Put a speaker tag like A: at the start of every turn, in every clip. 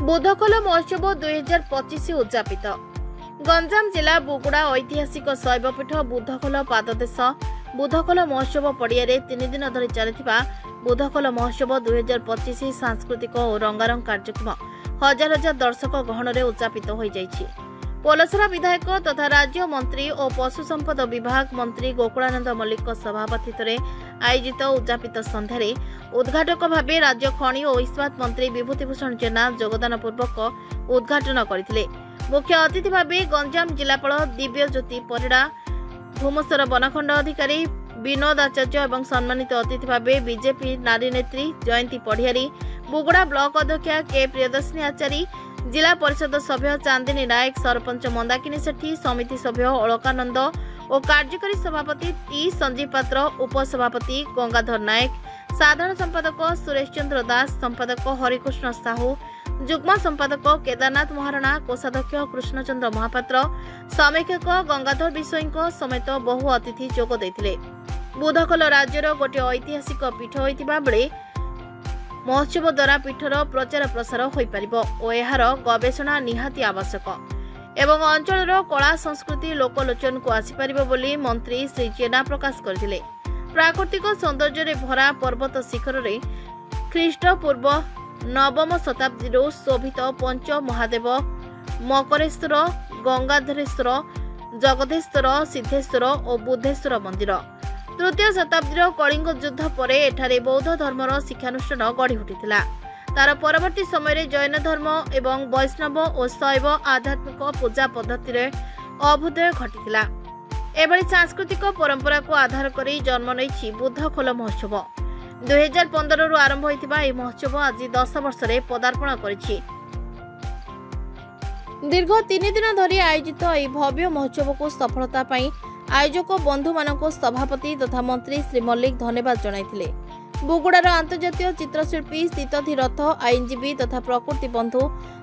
A: बुधखोल महोत्सव 2025 उद्यापित गंजाम जिला बुगुड़ा ऐतिहासिक शैवपीठ बुधखोल पाददेश बुधखोल महोत्सव पड़िया 3 दिन धरी चलता बुधखोल महोत्सव 2025 सांस्कृतिक और रंगारंग कार्यक्रम हजार हजार दर्शक गहन उद्यापित हो जाइछि। पोलसरा विधायक तथा राज्य मंत्री और पशु संपद विभाग मंत्री गोकुलानंद मल्लिक सभापतित्व आयोजित उद्यापित संध्यारे उद्घाटक भावे राज्य खनि और इस्पात मंत्री विभूतिभूषण जेना योगदान पूर्वक उद्घाटन करथिले। मुख्य अतिथि भावे गंजाम जिलापाल दिव्यज्योति परिड़ा, भूमसर वनखंड अधिकारी विनोद आचार्य और सम्मानित अतिथि भावे बीजेपी नारी नेत्री जयंती पढ़ियारी, बुगुड़ा ब्लॉक अध्यक्षा के प्रियदर्शिनी आचार्य, जिला परिषद सभ्य चांदिनी नायक, सरपंच मंदाकिनी सेठी, समिति सभ्य अलकानंद और कार्यकारी सभापति टी संजीव पात्र, उपसभापति गंगाधर नायक, साधारण संपादक सुरेश चंद्र दास, संपादक हरिकृष्ण साहू, जुग्म संपादक केदारनाथ महाराणा, कोषाध्यक्ष कृष्णचंद्र महापात्र, समीक्षक गंगाधर विषयी समेत बहु अतिथि जोग देथिले। बुधखोल राज्यर गोटे ऐतिहासिक पीठ होइतिबा बेले महोत्सव द्वारा पीठर प्रचार प्रसार होई परिबो ओ एहार गवेषणा निहाती आवश्यक एवं अंचलर कला संस्कृति लोकलोचन को आसी परिबो बोली मंत्री श्री जेना प्रकाश करथिले। प्राकृतिक सौंदर्य रे भरा पर्वत शिखर रे ख्रीष्टपूर्व नवम शताब्दी शोभित पंच महादेव मकरेश्वर, गंगाधरेश्वर, जगदेश्वर, सिद्धेश्वर और बुद्धेश्वर मंदिर। तृतीय शताब्दी कलिंग युद्ध पर एठारे बौद्ध धर्मर शिक्षानुष्ठान गढ़ी उठिथिला। तार परवर्ती समय जैन धर्म एवं वैष्णव और शैव आध्यात्मिक पूजा पद्धति रे अभ्युदय घटिथिला। एभली सांस्कृतिक परंपरा को आधार करी जन्म नैछि बुधखोल महोत्सव। 2015 रु आरंभ होइतिबा एही महोत्सव आज 10 वर्ष रे पदार्पण करिछि। दीर्घ 3 दिन धरी आयोजित एही भव्य महोत्सव को सफलता पाई आयोजक बंधु मानक सभापति तथा मंत्री श्री मल्लिक धन्यवाद जणाइथिले। बुगुड़ार अंतर्जातीय चित्रशिल्पी सीतधी रथ, आईनजीवी तथा प्रकृति बंधु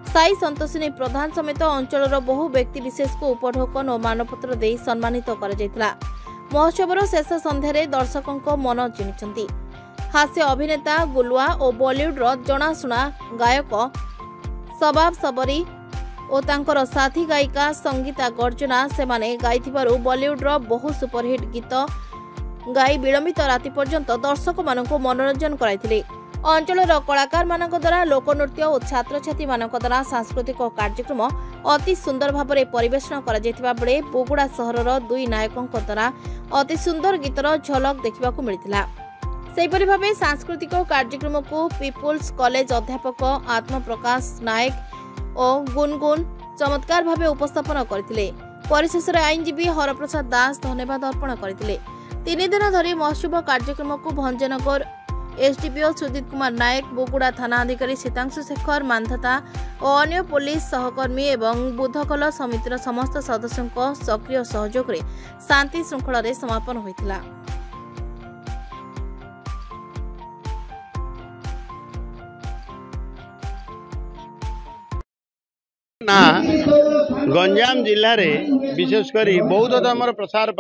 A: साई संतोषिनी प्रधान समेत अंचलर बहु व्यक्ति विशेष को उपढोकन और मानपत्र दे सम्मानित करा जायतिला। महोत्सवर शेष संध्यारे दर्शकों मन जिणिछंती। हास्य अभिनेता गुलुआ और बॉलीवुडर जनाशुना गायक शबाब सबरी और तांकर साथी गायिका संगीता गर्जना सेमाने गाइथिबारु बॉलीवुडर बहु सुपरहिट गीत गाई विलंबित राति पर्यंत दर्शक मानक मनोरंजन कराइथिले। अंचलर कलाकार मानक द्वारा लोकनृत्य और छात्र छात्री मानक द्वारा सांस्कृतिक कार्यक्रम अति सुंदर भाव परिवेषण करा जायतिबा बेले बुगुड़ा सहरर दुई नायकों द्वारा अति सुंदर गीतर झलक देखिबाकू मिलिथिला। सेहिपरि भावे सांस्कृतिक कार्यक्रम को पीपुल्स कॉलेज अध्यापक आत्मप्रकाश नायक और गुनगुन चमत्कार भावे उपस्थापन करथिले। परिशेष आईनजीवी हरप्रसाद दास धन्यवाद अर्पण करथिले। 3 दिन धरी महोत्सव कार्यक्रम को भंजनगर एसडीपीओ सुदीप कुमार नायक, बुगुड़ा थाना अधिकारी सीतांशु शेखर मानधता और अन्य पुलिस सहकर्मी एवं बुधखोल समितिर समस्त सदस्यों सक्रिय सहयोग रे शांति श्रृंखला रे समापन होइतिला।
B: ना गंजाम जिले में विशेषकर बौद्ध धर्म प्रसार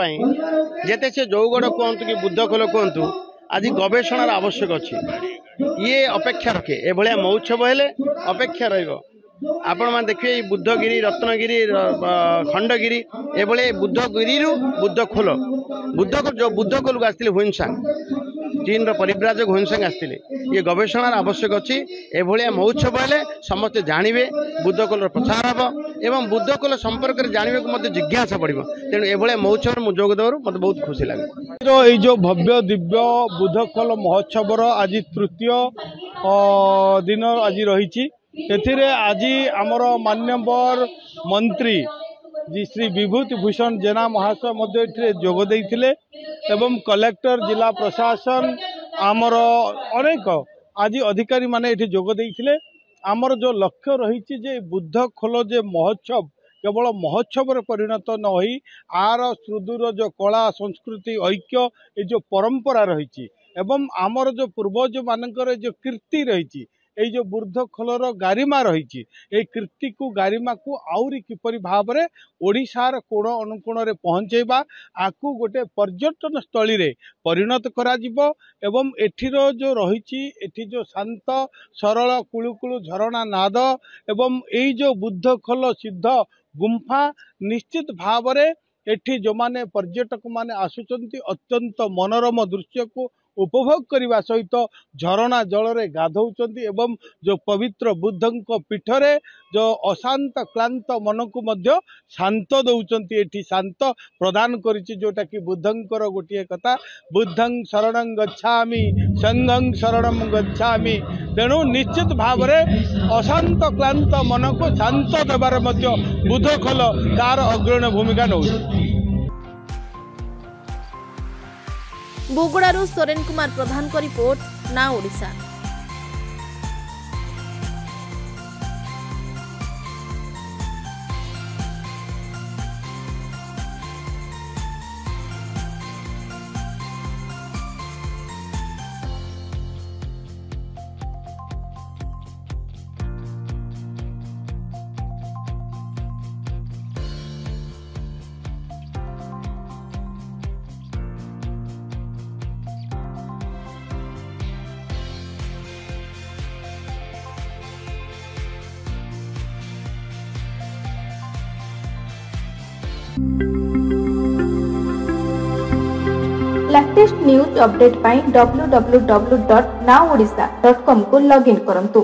B: जेते से जौगढ़ कहतु कि बुद्धखोल कहतु आज गवेषणार आवश्यक अच्छी ये अपेक्षा रखे एभलिया महोत्सव हेले अपेक्षा आपण मैंने देखिए बुद्धगिरी, रत्नगिरी, खंडगिरी एभले बुद्धगिरी बुद्धखोल जो बुद्धखोल को आसते हुइनसांग चीन परिव्राजक हुइनसांग आसते ये गवेषणार आवश्यक अच्छी एभलिया महोत्सव हेले समस्ते जानवे बुद्धखोल प्रचार हम एवं बुद्धखोल संपर्क में जानवे को मत जिज्ञासा पड़ो तेणु एभलिया महोत्सव में जोग देवर मत बहुत खुशी लगे।
C: ये जो भव्य दिव्य बुद्धखोल महोत्सव आज तृतीय दिन आज रही आज आमर मान्यवर मंत्री जी श्री विभूतिभूषण जेना महाशय मध्य जोग देइथिले एवं कलेक्टर जिला प्रशासन आमर अनेक आज अधिकारी माने एठी जोग देइथिले। आमर जो लक्ष्य रही जे बुद्धखोल जे महोत्सव केवल महोत्सव परिणत न होई आर सुदूर जो कला संस्कृति ऐक्य ये जो परंपरा रही एवं आमर जो पूर्वज मानकर जो कीर्ति रही এই যে ବୁର୍ଦ୍ଧଖୋଲର ଗାରିମା ରହିଛି এই କୀର୍ତ୍ତିକୁ ଗାରିମାକୁ ଆହୁରି କିପରି ଭାବରେ ଓଡ଼ିଶାର କୋଣ ଅନୁକୋଣରେ ପହଞ୍ଚେଇବା ଆକୁ ଗୋଟେ ପର୍ଯ୍ୟଟନ ସ୍ଥଳୀରେ ପରିଣତ କରାଯିବ ଏବଂ ଏଠିର ଯେଉଁ ରହିଛି ଏଠି ଯେଉଁ ଶାନ୍ତ ସରଳ କୁଳୁକୁଳୁ ଝରଣା ନାଦ ଏବଂ ଏଇ ଯେଉଁ ବୁର୍ଦ୍ଧଖୋଲ ସିଦ୍ଧ ଗୁମ୍ଫା ନିଶ୍ଚିତ ଭାବରେ ଏଠି ଯେଉଁମାନେ पर्यटक माने आसुचंती अत्यंत मनोरम दृश्य को उपभोग करने सहित झरणा जल रे गाधौचंती एवं जो पवित्र बुद्धंक पीठरे जो अशांत क्लांत मन को मध्य शांत दौचंती एठी शांत प्रदान करिछि जोटा कि बुद्धंकर गोटे कथा बुद्धं शरणं गच्छामि संघं शरणं गच्छामि तेणु निश्चित भाव में अशांत क्लांत मन को शांत देवार मध्य बुद्धखोल तार अग्रणी भूमिका नौ।
A: बुगुड़ारू सोरेन कुमार प्रधान को रिपोर्ट ना ओडिशा।
D: लेटेस्ट न्यूज अपडेट पाई www.nowodisha.com को लॉगिन करंतु।